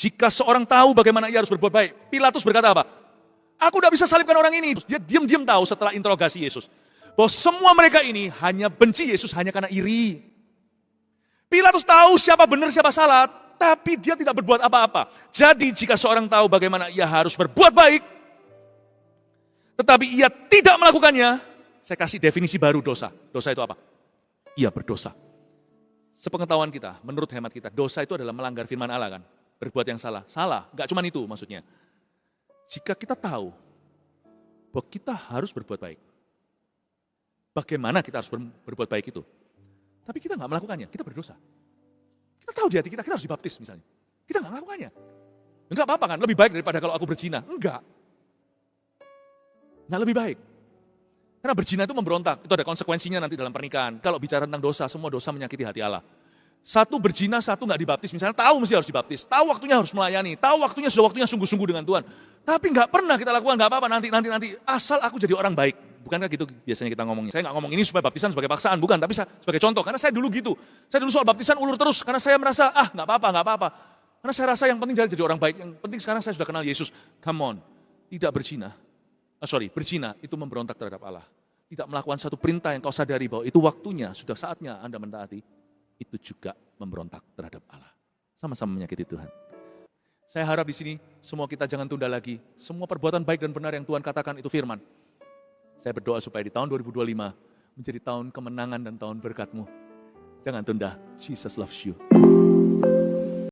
Jika seorang tahu bagaimana ia harus berbuat baik, Pilatus berkata apa? Aku tidak bisa salibkan orang ini. Dia diam-diam tahu setelah interogasi Yesus, bahwa semua mereka ini hanya benci Yesus hanya karena iri. Pilatus tahu siapa benar, siapa salah, tapi dia tidak berbuat apa-apa. Jadi jika seorang tahu bagaimana ia harus berbuat baik, tetapi ia tidak melakukannya, saya kasih definisi baru dosa. Dosa itu apa? Ia berdosa. Sepengetahuan kita, menurut hemat kita, dosa itu adalah melanggar firman Allah kan? Berbuat yang salah. Salah, gak cuma itu maksudnya. Jika kita tahu bahwa kita harus berbuat baik, bagaimana kita harus berbuat baik itu? Tapi kita gak melakukannya, kita berdosa. Kita tahu di hati kita harus dibaptis misalnya. Kita gak melakukannya. Enggak apa-apa kan, lebih baik daripada kalau aku berzina. Enggak lebih baik. Karena berzina itu memberontak, itu ada konsekuensinya nanti dalam pernikahan. Kalau bicara tentang dosa, semua dosa menyakiti hati Allah. Satu berzina, satu nggak dibaptis. Misalnya tahu mesti harus dibaptis, tahu waktunya harus melayani, tahu waktunya sudah waktunya sungguh-sungguh dengan Tuhan. Tapi nggak pernah kita lakukan, nggak apa-apa nanti. Asal aku jadi orang baik. Bukankah gitu biasanya kita ngomongnya? Saya nggak ngomong ini supaya baptisan sebagai paksaan, bukan. Tapi sebagai contoh, karena saya dulu gitu. Saya dulu soal baptisan ulur terus, karena saya merasa, nggak apa-apa. Karena saya rasa yang penting jadi orang baik. Yang penting sekarang saya sudah kenal Yesus. Come on, tidak berzina. Berzina itu memberontak terhadap Allah. Tidak melakukan satu perintah yang kau sadari bahwa itu waktunya, sudah saatnya Anda mentaati. Itu juga memberontak terhadap Allah. Sama-sama menyakiti Tuhan. Saya harap di sini semua kita jangan tunda lagi. Semua perbuatan baik dan benar yang Tuhan katakan itu firman. Saya berdoa supaya di tahun 2025 menjadi tahun kemenangan dan tahun berkat-Mu. Jangan tunda. Jesus loves you.